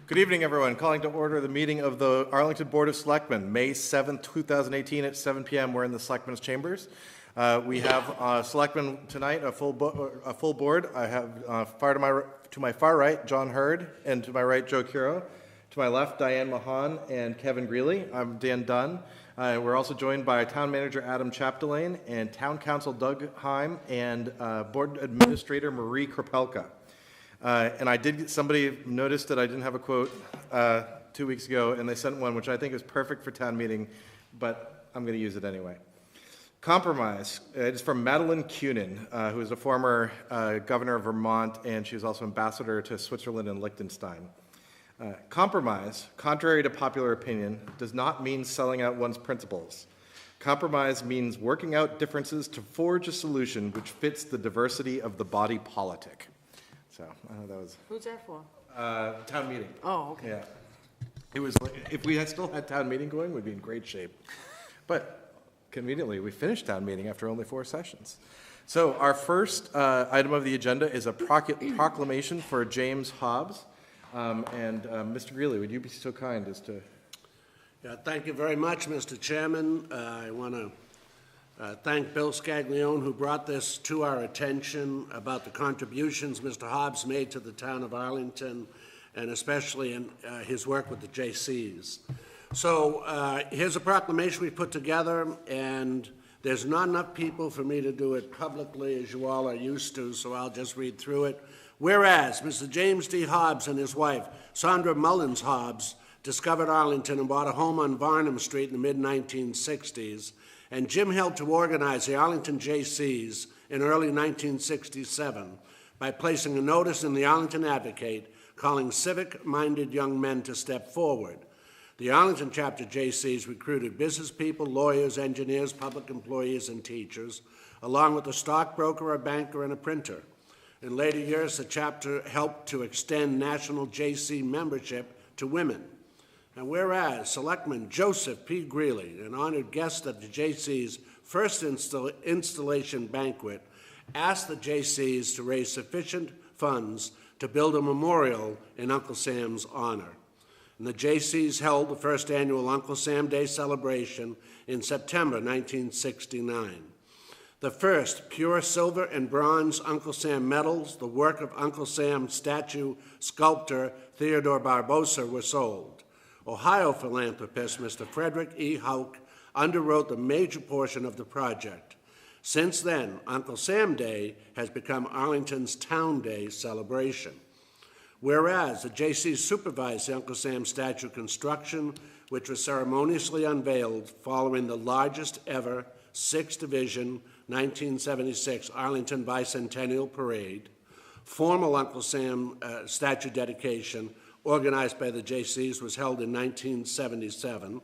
Good evening, everyone. Calling to order the meeting of the Arlington Board of Selectmen, May 7th, 2018 at 7 p.m. We're in the Selectmen's Chambers. We have Selectmen tonight, a full board. I have to my far right, John Hurd, and to my right, Joe Curo. To my left, Diane Mahan and Kevin Greeley. I'm Dan Dunn. We're also joined by Town Manager Adam Chapdelaine and Town Council Doug Heim and Board Administrator Marie Kropelka. And somebody noticed that I didn't have a quote 2 weeks ago, and they sent one, which I think is perfect for town meeting, but I'm going to use it anyway. Compromise. It's from Madeleine Kunin, who is a former governor of Vermont, and she was also ambassador to Switzerland and Liechtenstein. Compromise, contrary to popular opinion, does not mean selling out one's principles. Compromise means working out differences to forge a solution which fits the diversity of the body politic. So, that was... Who's that for? Town meeting. Oh, okay. Yeah. It was, if we had still had town meeting going, we'd be in great shape. But conveniently, we finished town meeting after only 4 sessions. So our first item of the agenda is a proclamation for James Hobbs. Mr. Greeley, would you be so kind as to... Yeah, thank you very much, Mr. Chairman. I want to thank Bill Scaglione, who brought this to our attention about the contributions Mr. Hobbs made to the town of Arlington, and especially in his work with the JCs. So here's a proclamation we put together, and there's not enough people for me to do it publicly, as you all are used to, so I'll just read through it. Whereas Mr. James D. Hobbs and his wife, Sandra Mullins Hobbs, discovered Arlington and bought a home on Varnum Street in the mid-1960s, and Jim helped to organize the Arlington JCs in early 1967 by placing a notice in the Arlington Advocate calling civic-minded young men to step forward. The Arlington chapter JCs recruited business people, lawyers, engineers, public employees, and teachers, along with a stockbroker, a banker, and a printer. In later years, the chapter helped to extend national JC membership to women. And whereas Selectman Joseph P. Greeley, an honored guest at the JC's first installation banquet, asked the JCs to raise sufficient funds to build a memorial in Uncle Sam's honor. And the JCs held the first annual Uncle Sam Day celebration in September 1969. The first pure silver and bronze Uncle Sam medals, the work of Uncle Sam statue sculptor Theodore Barbosa, were sold. Ohio philanthropist Mr. Frederick E. Houck underwrote the major portion of the project. Since then, Uncle Sam Day has become Arlington's Town Day celebration. Whereas the JCs supervised the Uncle Sam statue construction, which was ceremoniously unveiled following the largest ever 6th Division 1976 Arlington Bicentennial Parade, formal Uncle Sam statue dedication organized by the JCs was held in 1977,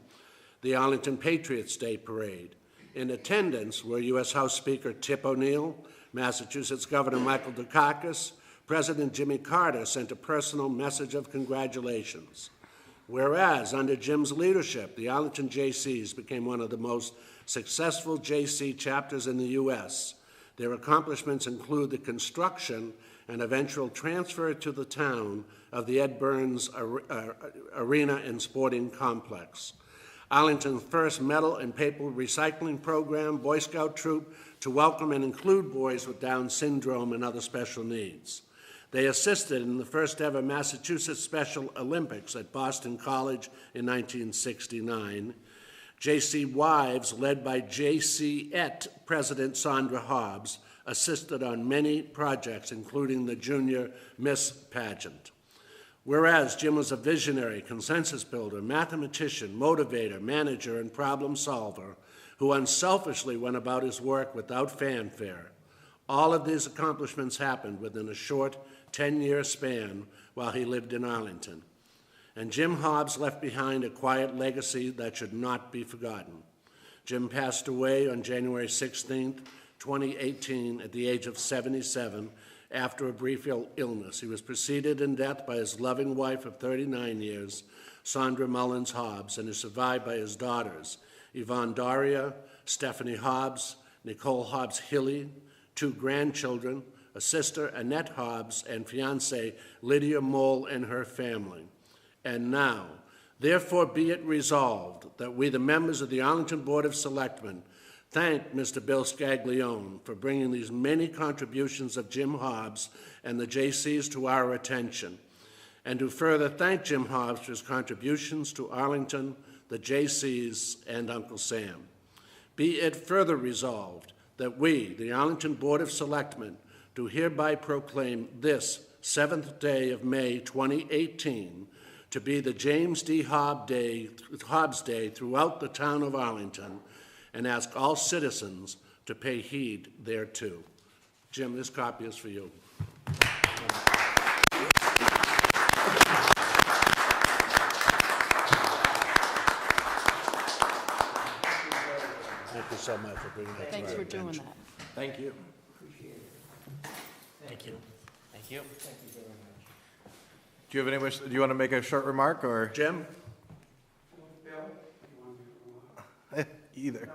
the Arlington Patriots Day Parade. In attendance were U.S. House Speaker Tip O'Neill, Massachusetts Governor Michael Dukakis. President Jimmy Carter sent a personal message of congratulations. Whereas, under Jim's leadership, the Arlington JCs became one of the most successful JC chapters in the U.S. Their accomplishments include the construction and eventual transfer to the town of the Ed Burns Arena and Sporting Complex, Arlington's first metal and paper recycling program, Boy Scout troop to welcome and include boys with Down syndrome and other special needs. They assisted in the first ever Massachusetts Special Olympics at Boston College in 1969. JC Wives, led by JC-ette President Sandra Hobbs, assisted on many projects, including the Junior Miss Pageant. Whereas Jim was a visionary, consensus builder, mathematician, motivator, manager, and problem solver who unselfishly went about his work without fanfare. All of these accomplishments happened within a short 10-year span while he lived in Arlington. And Jim Hobbs left behind a quiet legacy that should not be forgotten. Jim passed away on January 16th, 2018, at the age of 77, after a brief illness. He was preceded in death by his loving wife of 39 years, Sandra Mullins Hobbs, and is survived by his daughters, Yvonne Daria, Stephanie Hobbs, Nicole Hobbs-Hilly, 2 grandchildren, a sister, Annette Hobbs, and fiancée Lydia Mole and her family. And now, therefore be it resolved that we, the members of the Arlington Board of Selectmen, thank Mr. Bill Scaglione for bringing these many contributions of Jim Hobbs and the J.C.'s to our attention, and to further thank Jim Hobbs for his contributions to Arlington, the J.C.'s, and Uncle Sam. Be it further resolved that we, the Arlington Board of Selectmen, do hereby proclaim this 7th day of May 2018 to be the James D. Hobbs Day throughout the town of Arlington, and ask all citizens to pay heed thereto. Jim, this copy is for you. Thank you so much for bringing that to our Thanks for doing attention. that. Thank you. Thank you. Thank you. Do you have any wish, do you want to make a short remark, or? Jim? Either.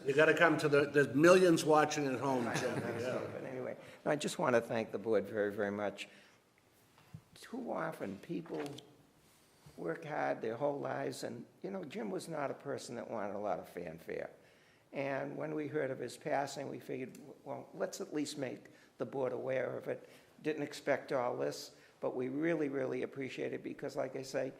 You got to come to the millions watching at home, Jim. Yeah. But anyway, no, I just want to thank the board very, very much. Too often, people work hard their whole lives, and, you know, Jim was not a person that wanted a lot of fanfare. And when we heard of his passing, we figured, well, let's at least make the board aware of it. Didn't expect all this, but we really, really appreciate it because, like I say,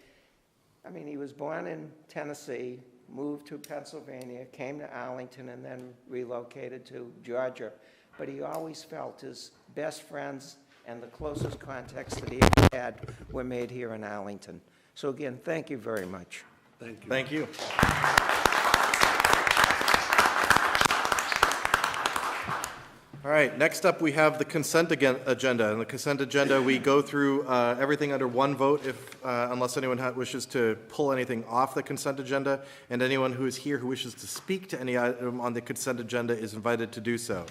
I mean, he was born in Tennessee, moved to Pennsylvania, came to Arlington, and then relocated to Georgia. But he always felt his best friends and the closest contacts that he ever had were made here in Arlington. So again, thank you very much. Thank you. Thank you. All right, next up we have the consent agenda. In the consent agenda, we go through everything under one vote unless anyone wishes to pull anything off the consent agenda, and anyone who is here who wishes to speak to any item on the consent agenda is invited to do so.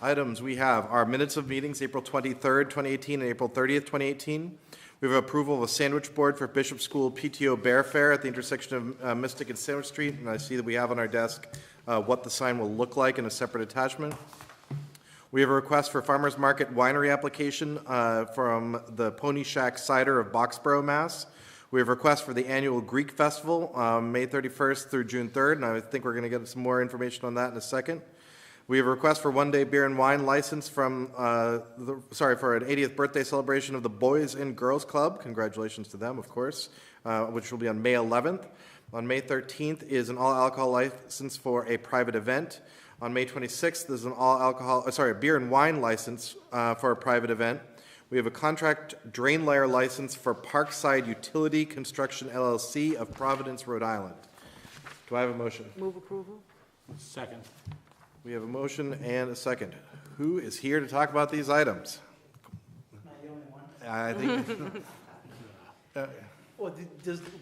Items we have are minutes of meetings April 23rd, 2018 and April 30th, 2018. We have approval of a sandwich board for Bishop School PTO Bear Fair at the intersection of Mystic and Sandwich Street, and I see that we have on our desk what the sign will look like in a separate attachment. We have a request for Farmers Market winery application from the Pony Shack Cider of Boxborough, Mass. We have a request for the annual Greek Festival, May 31st through June 3rd, and I think we're going to get some more information on that in a second. We have a request for one-day beer and wine license from, for an 80th birthday celebration of the Boys and Girls Club. Congratulations to them, of course, which will be on May 11th. On May 13th is an all-alcohol license for a private event. On May 26th, there's an beer and wine license for a private event. We have a contract drain layer license for Parkside Utility Construction LLC of Providence, Rhode Island. Do I have a motion? Move approval? Second. We have a motion and a second. Who is here to talk about these items? Am I the only one? I think. Well,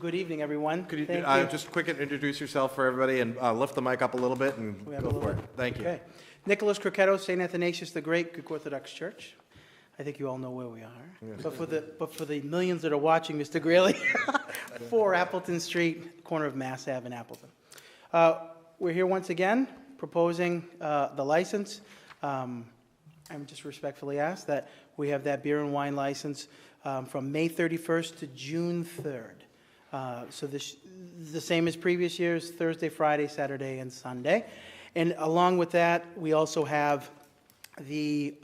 good evening, everyone. Could you Thank you. just quick introduce yourself for everybody and lift the mic up a little bit and We have go a for little it. bit. Thank you. Okay. Nicholas Croquetto, St. Athanasius the Great, Greek Orthodox Church. I think you all know where we are. But for the millions that are watching, Mr. Greeley, 4 Appleton Street, corner of Mass Ave in Appleton. We're here once again proposing the license. I'm just respectfully asked that we have that beer and wine license from May 31st to June 3rd. So the same as previous years, Thursday, Friday, Saturday, and Sunday. And along with that, we also have the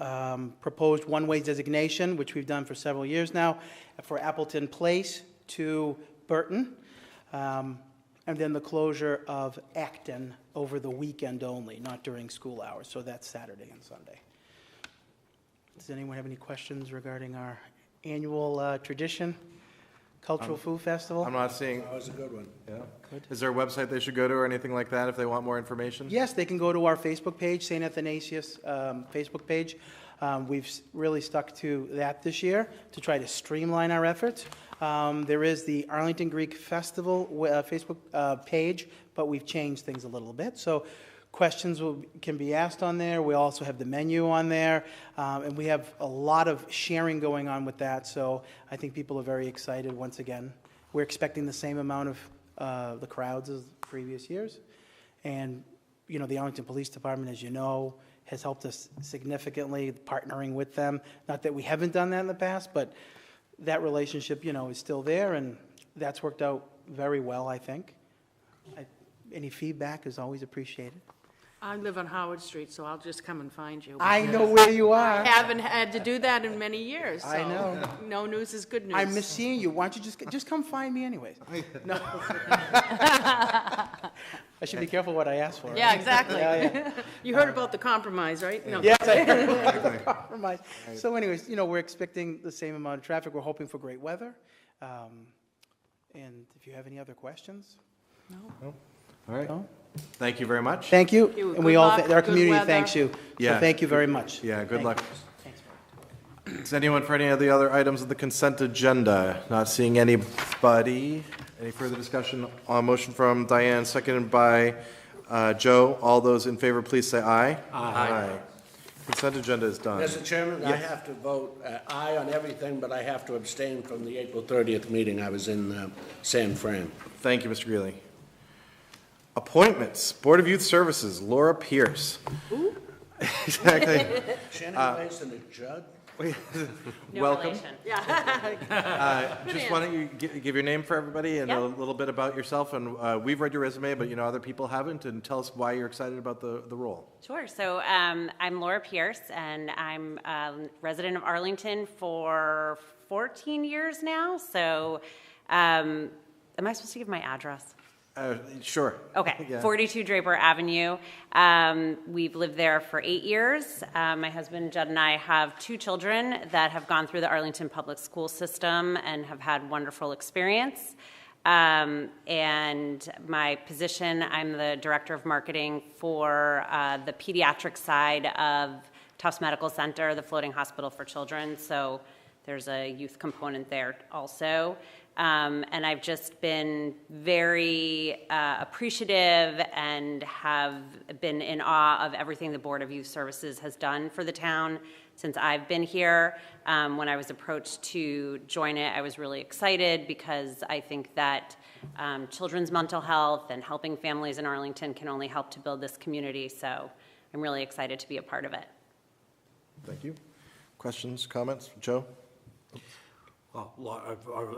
proposed one-way designation, which we've done for several years now, for Appleton Place to Burton, and then the closure of Acton over the weekend only, not during school hours. So that's Saturday and Sunday. Does anyone have any questions regarding our annual tradition, Cultural Food Festival? I'm not seeing. That was a good one. Yeah. Good. Is there a website they should go to or anything like that if they want more information? Yes, they can go to our Facebook page, St. Athanasius Facebook page. We've really stuck to that this year to try to streamline our efforts. There is the Arlington Greek Festival Facebook page, but we've changed things a little bit. So questions can be asked on there. We also have the menu on there, and we have a lot of sharing going on with that. So I think people are very excited once again. We're expecting the same amount of the crowds as previous years. And, you know, the Arlington Police Department, as you know, has helped us significantly, partnering with them. Not that we haven't done that in the past, but that relationship, is still there, and that's worked out very well, I think. Any feedback is always appreciated. I live on Howard Street, so I'll just come and find you. I know where you I are. haven't had to do that in many years, so. I know. No news is good news. I miss seeing you. Why don't you just come find me anyways? No. I should be careful what I ask for. Yeah, exactly. Yeah. You heard about the compromise, right? No. Yes, I heard. Compromise. So anyways, we're expecting the same amount of traffic. We're hoping for great weather. And if you have any other questions? All right. No? Thank you very much. Thank you. you. And we Good all, luck, our good community weather. thanks you. Yeah. So thank you very much. Yeah, good Thank luck. you. Thanks. Is anyone for any of the other items of the consent agenda? Not seeing anybody. Any further discussion on motion from Diane, seconded by Joe? All those in favor, please say aye. Aye. Consent agenda is done. Mr. Chairman, I have to vote aye on everything, but I have to abstain from the April 30th meeting. I was in San Fran. Thank you, Mr. Greeley. Appointments, Board of Youth Services, Laura Pierce. Exactly. Shannon Waste and a Judd? Welcome. Yeah. Just why don't you give your name for everybody and Yeah. a little bit about yourself? And we've read your resume, but other people haven't. And tell us why you're excited about the role. Sure. So I'm Laura Pierce, and I'm a resident of Arlington for 14 years now. So am I supposed to give my address? Sure. Okay, Yeah. 42 Draper Avenue. We've lived there for 8 years. My husband Judd and I have 2 children that have gone through the Arlington public school system and have had wonderful experience. And my position, I'm the director of marketing for the pediatric side of Tufts Medical Center, the floating hospital for children. So there's a youth component there also. And I've just been very appreciative and have been in awe of everything the Board of Youth Services has done for the town since I've been here. When I was approached to join it, I was really excited because I think that children's mental health and helping families in Arlington can only help to build this community. So I'm really excited to be a part of it. Thank you. Questions, comments? Joe? Well,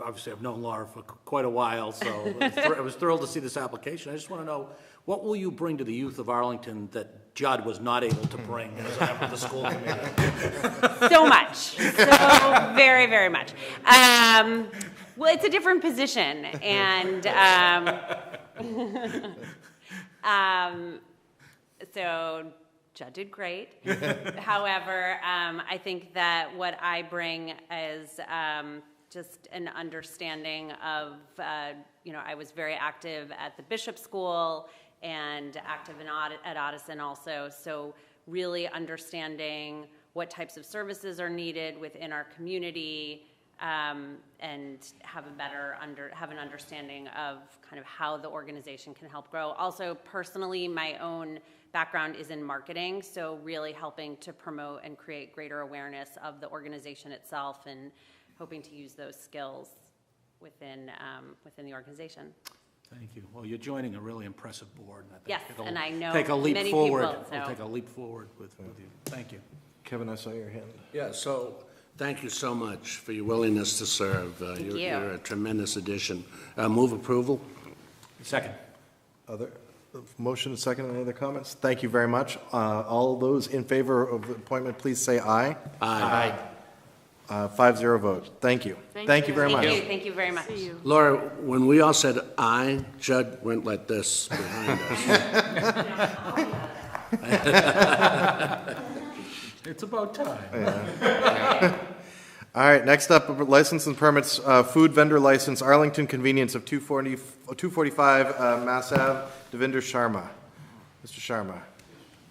obviously, I've known Laura for quite a while, so I was thrilled to see this application. I just want to know, what will you bring to the youth of Arlington that Judd was not able to bring as a member of the school committee? So much. So very, very much. Well, it's a different position. And so Judd did great. However, I think that what I bring is just an understanding of, I was very active at the Bishop School and active at Addison also. So really understanding what types of services are needed within our community, and have an understanding of kind of how the organization can help grow. Also, personally, my own background is in marketing, so really helping to promote and create greater awareness of the organization itself, and hoping to use those skills within the organization. Thank you. Well, you're joining a really impressive board. And I think Yes, it'll and I know take a leap many forward. people, so- We'll take a leap forward with you. Thank you. Kevin, I saw your hand. Yeah, so thank you so much for your willingness to serve. Thank you. You're a tremendous addition. Move approval? Second. Other motion, second, any other comments? Thank you very much. All those in favor of the appointment, please say aye. Aye. 5-0 vote. Thank you. Thank you very much. Thank you very much. See you. Laura, when we all said aye, Judd went like this behind us. It's about time. All right, next up, license and permits, food vendor license, Arlington Convenience of 245 Mass Ave, Devinder Sharma. Mr. Sharma,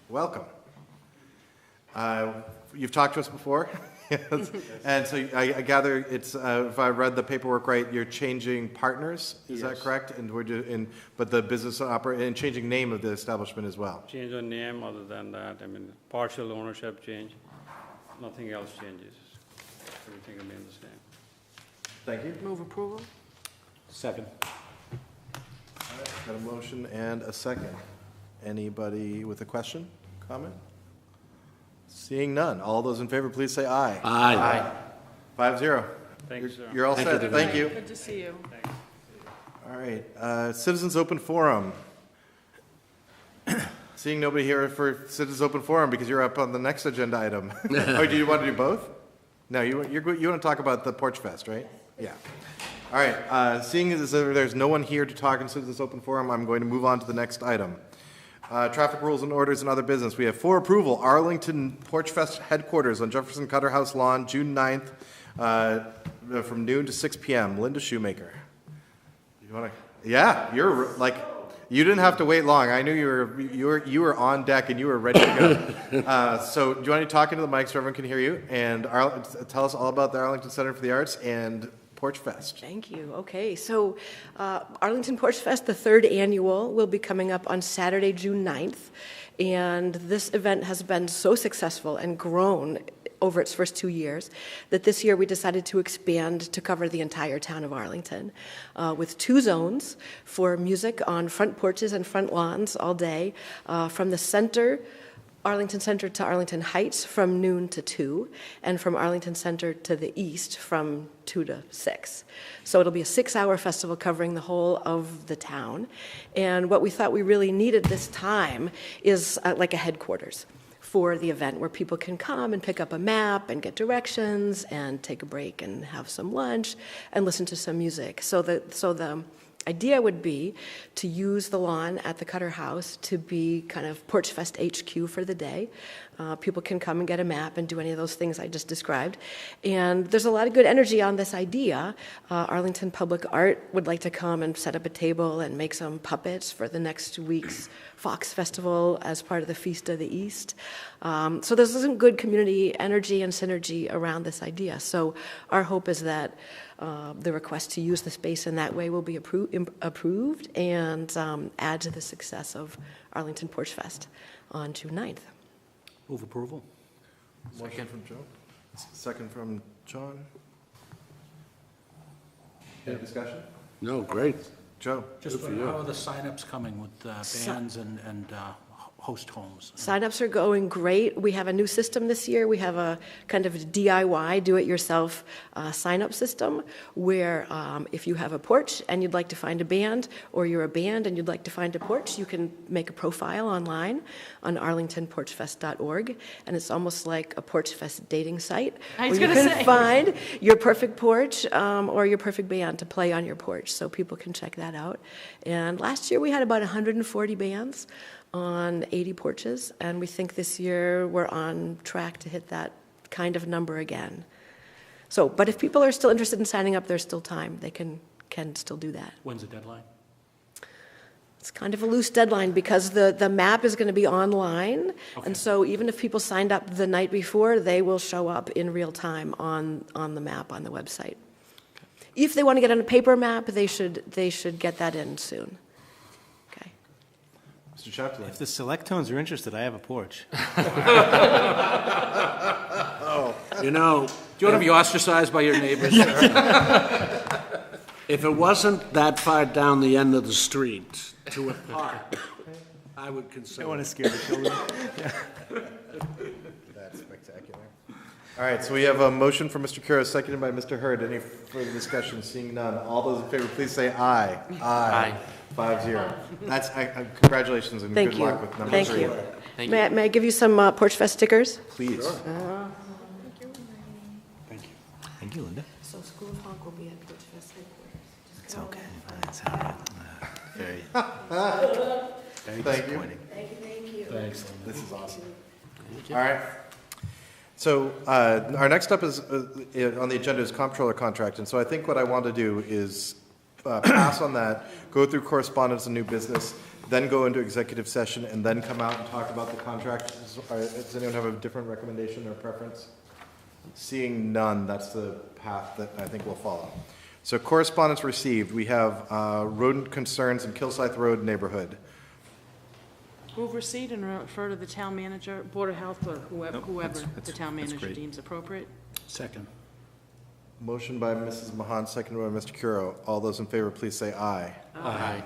welcome. You've talked to us before, and so I gather it's, if I read the paperwork right, you're changing partners, is that correct? And but the business and changing name of the establishment as well? Change the name, other than that, I mean, partial ownership change, nothing else changes. Everything remains the same. Thank you. Move approval? Second. Got a motion and a second. Anybody with a question, comment? Seeing none. All those in favor, please say aye. Aye. 5-0. Thank you, sir. You're all set. Thank you. Good to see you. All right, Citizens Open Forum. Seeing nobody here for Citizens Open Forum because you're up on the next agenda item. Oh, do you want to do both? No, you want to talk about the Porch Fest, right? Yeah. All right, seeing as there's no one here to talk in Citizens Open Forum, I'm going to move on to the next item. Traffic rules and orders and other business. We have for approval, Arlington Porch Fest headquarters on Jefferson Cutter House Lawn, June 9th, from noon to 6 p.m. Linda Shoemaker. You want to? Yeah, you're like, you didn't have to wait long. I knew you were on deck and you were ready to go. So do you want to talk into the mic so everyone can hear you and tell us all about the Arlington Center for the Arts and Porch Fest? Thank you. Okay, so Arlington Porch Fest, the third annual, will be coming up on Saturday, June 9th. And this event has been so successful and grown over its first 2 years that this year we decided to expand to cover the entire town of Arlington with 2 zones for music on front porches and front lawns all day, from the center, Arlington Center to Arlington Heights from noon to 2, and from Arlington Center to the east from 2 to 6. So it'll be a 6-hour festival covering the whole of the town. And what we thought we really needed this time is like a headquarters for the event where people can come and pick up a map and get directions and take a break and have some lunch and listen to some music. So the idea would be to use the lawn at the Cutter House to be kind of Porch Fest HQ for the day. People can come and get a map and do any of those things I just described. And there's a lot of good energy on this idea. Arlington Public Art would like to come and set up a table and make some puppets for the next week's Fox Festival as part of the Feast of the East. So there's some good community energy and synergy around this idea. So our hope is that the request to use the space in that way will be approved and add to the success of Arlington Porch Fest on June 9th. Move approval. Motion from Joe. Second from John. Any discussion? No, great. Joe? Just how are the signups coming with bands and host homes? Signups are going great. We have a new system this year. We have a kind of DIY, do-it-yourself sign-up system where if you have a porch and you'd like to find a band, or you're a band and you'd like to find a porch, you can make a profile online on arlingtonporchfest.org, and it's almost like a Porch Fest dating site I was where you gonna can say. find your perfect porch or your perfect band to play on your porch, so people can check that out. And last year we had about 140 bands on 80 porches, and we think this year we're on track to hit that kind of number again. So, but if people are still interested in signing up, there's still time. They can still do that. When's the deadline? It's kind of a loose deadline because the map is going to be online, Okay. and so even if people signed up the night before, they will show up in real time on the map on the website. If they want to get on a paper map, they should get that in soon. Okay. Mr. Chapdelaine? If the Selectones are interested, I have a porch. You know, Do you want to be ostracized by your neighbors? if it wasn't that far down the end of the street to a park, I would I consider. don't want to scare the children. That's spectacular. All right, so we have a motion from Mr. Curo, seconded by Mr. Hurd. Any further discussion? Seeing none. All those in favor, please say aye. Aye. 5-0. That's, congratulations and Thank good you. luck with number Thank 3. you. May I give you some Porch Fest stickers? Please. Thank you, Linda. So School of Honk will be at Porch Fest headquarters. It's okay. It's all right. Very, very Thank you. disappointing. Thank you. This is awesome. All right. So our next up is on the agenda is comptroller contract, and so I think what I want to do is pass on that, go through correspondence and new business, then go into executive session, and then come out and talk about the contract. Does anyone have a different recommendation or preference? Seeing none, that's the path that I think we'll follow. So correspondence received, we have rodent concerns in Kilsyth Road neighborhood. Move receipt and refer to the town manager, Board of Health, or whoever the town manager great. deems appropriate. Second. Motion by Mrs. Mahan, seconded by Mr. Curo. All those in favor, please say aye. Aye.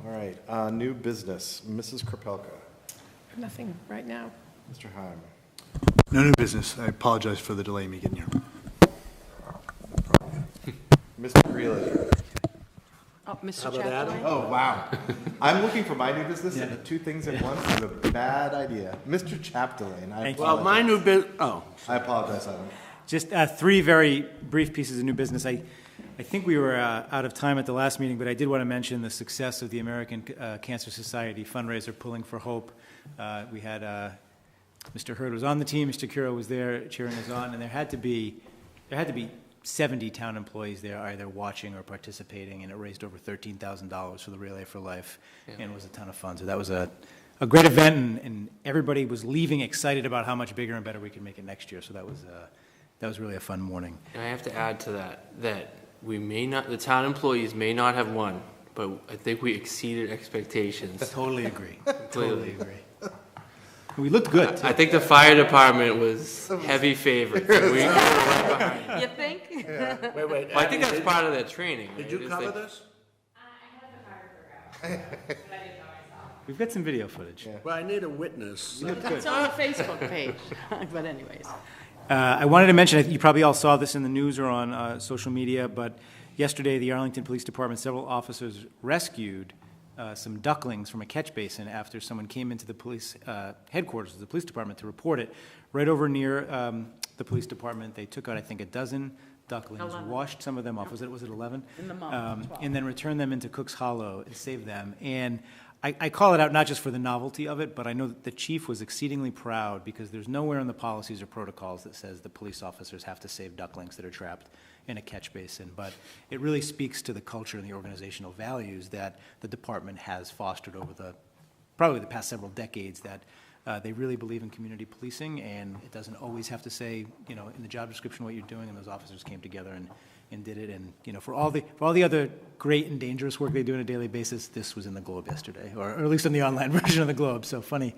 All right, new business, Mrs. Kropelka. Nothing right now. Mr. Heim. No new business. I apologize for the delay in me getting here. Mr. How about Adam? Chapdelaine? Oh, wow. I'm looking for my new business, and two things at once is a bad idea. Mr. Chapdelaine, I Thank you. Well, my new I apologize, Adam. Just three very brief pieces of new business. I think we were out of time at the last meeting, but I did want to mention the success of the American Cancer Society fundraiser, Pulling for Hope. We had Mr. Hurd was on the team, Mr. Curo was there cheering us on, and there had to be 70 town employees there either watching or participating, and it raised over $13,000 for the Relay for Life, and it was a ton of fun. So that was a great event, and everybody was leaving excited about how much bigger and better we could make it next year. So that was really a fun morning. And I have to add to that the town employees may not have won, but I think we exceeded expectations. Totally agree. Completely. Totally agree. We looked good, too. I think the fire department was heavy favorites. We were right behind. You think? Wait, Well, I think that's part of their training. Did right? you Is cover they- this? We've got some video footage. Well, I need a witness. It's on the Facebook page, but anyways. I wanted to mention, you probably all saw this in the news or on social media, but yesterday, the Arlington Police Department, several officers rescued some ducklings from a catch basin after someone came into the police headquarters of the police department to report it. Right over near the police department, they took out, I think, a dozen ducklings, 11. washed some of them off. Was it 11? In the mom, 12. And then returned them into Cook's Hollow and saved them. And I call it out not just for the novelty of it, but I know that the chief was exceedingly proud because there's nowhere in the policies or protocols that says the police officers have to save ducklings that are trapped in a catch basin. But it really speaks to the culture and the organizational values that the department has fostered over probably the past several decades, that they really believe in community policing, and it doesn't always have to say, in the job description what you're doing, and those officers came together and did it. And, for all the other great and dangerous work they do on a daily basis, this was in the Globe yesterday, or at least in the online version of the Globe. So funny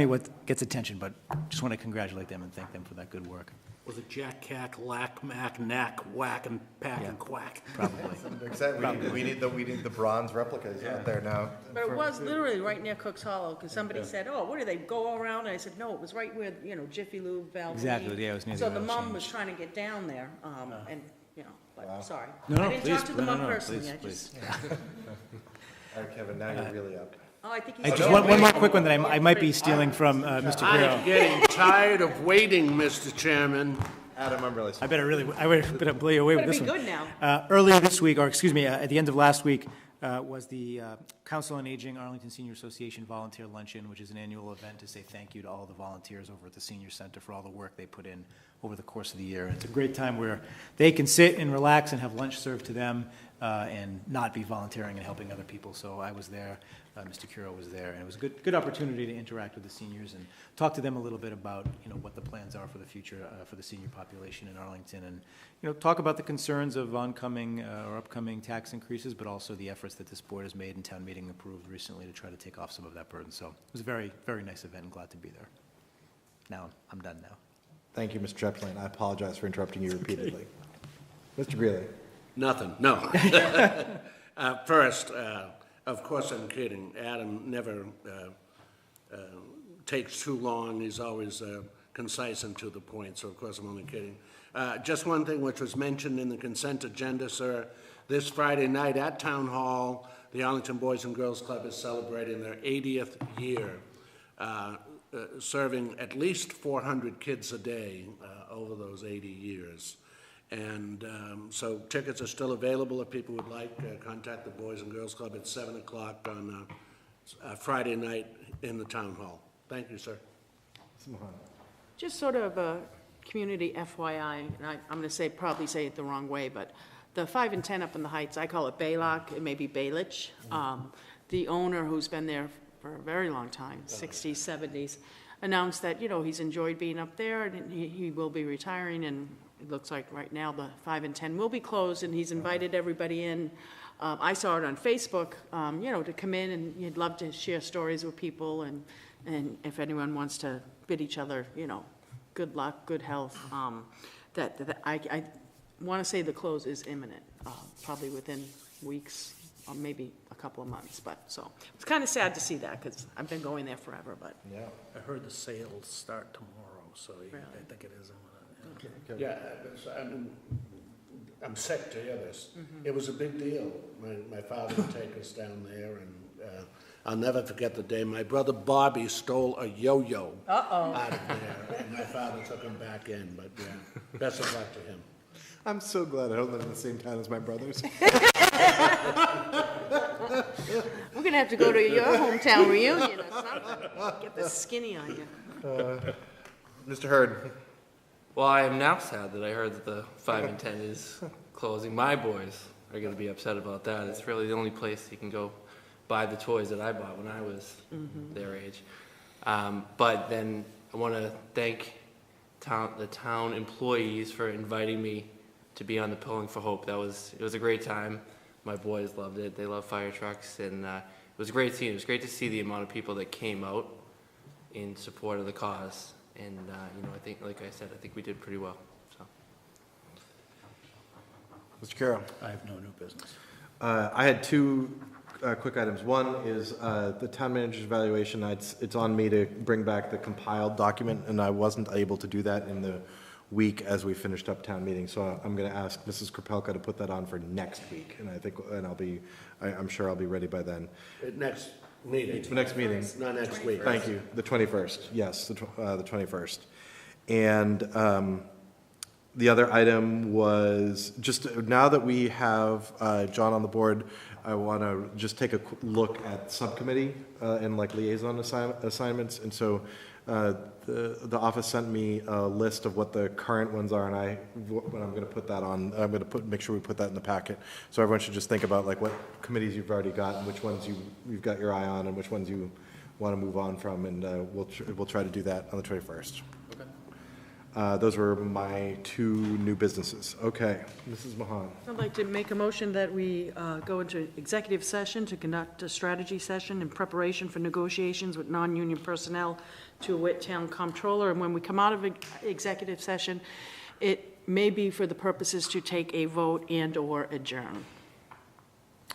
what gets attention, but just want to congratulate them and thank them for that good work. Was it Jack, Cack, Lack, Mac, Knack, Whack, and Pack, and Quack? Probably. We need the bronze replicas out there now. But it was literally right near Cook's Hollow, because somebody said, oh, what do they go around? And I said, no, it was right where, Jiffy Lube, Valvoline. Exactly, yeah, it was near the So the oil mom change. was trying to get down there, and, but, sorry. No, I didn't please, talk to the no, mom no, personally, please, I just, All right, Kevin, now you're really up. oh, I think Hey, he's. just one more quick one that I might be stealing from Mr. I'm Guerrero. getting tired of waiting, Mr. Chairman. Adam, I'm really sorry. I better blow you away with Better this be one. good now. Earlier this week, or excuse me, at the end of last week, was the Council on Aging Arlington Senior Association Volunteer Luncheon, which is an annual event to say thank you to all the volunteers over at the Senior Center for all the work they put in over the course of the year. And it's a great time where they can sit and relax and have lunch served to them and not be volunteering and helping other people. So I was there, Mr. Curo was there, and it was a good opportunity to interact with the seniors and talk to them a little bit about what the plans are for the future for the senior population in Arlington, and talk about the concerns of oncoming or upcoming tax increases, but also the efforts that this board has made and town meeting approved recently to try to take off some of that burden. So it was a very, very nice event and glad to be there. Now, I'm done now. Thank you, Mr. Chapdelaine. I apologize for interrupting you repeatedly. Mr. Greeley. Nothing, no. First, of course I'm kidding. Adam never takes too long. He's always concise and to the point, so of course I'm only kidding. Just one thing which was mentioned in the consent agenda, sir. This Friday night at Town Hall, the Arlington Boys and Girls Club is celebrating their 80th year, serving at least 400 kids a day over those 80 years. And so tickets are still available if people would like. Contact the Boys and Girls Club at 7 o'clock on Friday night in the Town Hall. Thank you, sir. Just sort of a community FYI, and I'm going to probably say it the wrong way, but the 5 and 10 up in the Heights, I call it Baylock, it may be Baylich. The owner, who's been there for a very long time, 60s, 70s, announced that, he's enjoyed being up there, and he will be retiring, and it looks like right now the 5 and 10 will be closed, and he's invited everybody in. I saw it on Facebook, to come in, and he'd love to share stories with people, and if anyone wants to bid each other, good luck, good health. I want to say the close is imminent, probably within weeks, or maybe a couple of months. But so it's kind of sad to see that because I've been going there forever. But Yeah. I heard the sales start tomorrow, so Really? I think it is imminent. Yeah, I mean, I'm sick to hear this. It was a big deal. My father would take us down there, and I'll never forget the day my brother Bobby stole a yo-yo out of there, and my father took him back in, but yeah, best of luck to him. I'm so glad I don't live in the same town as my brothers. We're gonna have to go to your hometown reunion or something. Get the skinny on you. Mr. Hurd. Well, I am now sad that I heard that the 5 and 10 is closing. My boys are going to be upset about that. It's really the only place you can go buy the toys that I bought when I was their age. But then I want to thank the town employees for inviting me to be on the Pulling for Hope. It was a great time. My boys loved it. They love fire trucks, and it was a great scene. It was great to see the amount of people that came out in support of the cause. And, I think, like I said, I think we did pretty well, so. Mr. Carroll. I have no new business. I had two quick items. One is the town manager's evaluation. It's on me to bring back the compiled document, and I wasn't able to do that in the week as we finished up town meeting. So I'm going to ask Mrs. Kropelka to put that on for next week, and I'm sure I'll be ready by then. Next meeting. The next meeting. Not next week. Thank you. The 21st. Yes, the 21st. And the other item was just now that we have John on the board, I want to just take a look at subcommittee and like liaison assignments. And so the office sent me a list of what the current ones are, and I'm going to put that on. I'm going to make sure we put that in the packet. So everyone should just think about like what committees you've already got and which ones you've got your eye on and which ones you want to move on from, and we'll try to do that on the 21st. Okay. Those were my two new businesses. Okay, Mrs. Mahan. I'd like to make a motion that we go into executive session to conduct a strategy session in preparation for negotiations with non-union personnel to wit town comptroller. And when we come out of executive session, it may be for the purposes to take a vote and/or adjourn.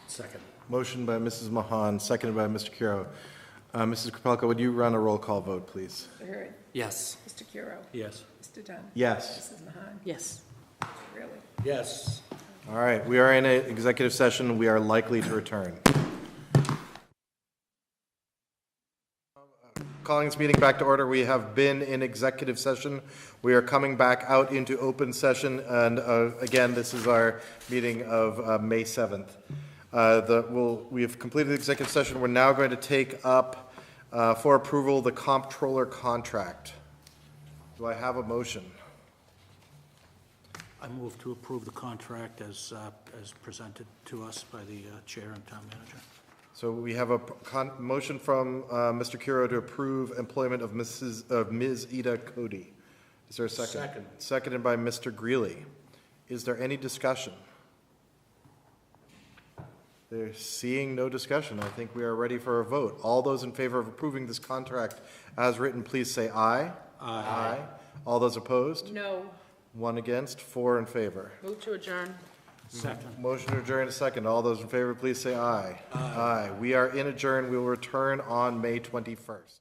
Second. Motion by Mrs. Mahan, seconded by Mr. Kiro. Mrs. Kropelka, would you run a roll call vote, please? Mr. Hurd. Yes. Mr. Kuro. Yes. Mr. Dunn. Yes. Mrs. Mahan. Yes. Really? Yes. All right, we are in an executive session. We are likely to return. Calling this meeting back to order. We have been in executive session. We are coming back out into open session, and again, this is our meeting of May 7th. We have completed the executive session. We're now going to take up for approval the comptroller contract. Do I have a motion? I move to approve the contract as presented to us by the chair and town manager. So we have a motion from Mr. Kiro to approve employment of Ms. Ida Cody. Is there a second? Second. Seconded by Mr. Greeley. Is there any discussion? There's seeing no discussion. I think we are ready for a vote. All those in favor of approving this contract as written, please say aye. Aye. Aye. All those opposed? No. 1 against, 4 in favor. Move to adjourn. Second. Motion to adjourn is second. All those in favor, please say aye. Aye. We are in adjourn. We will return on May 21st.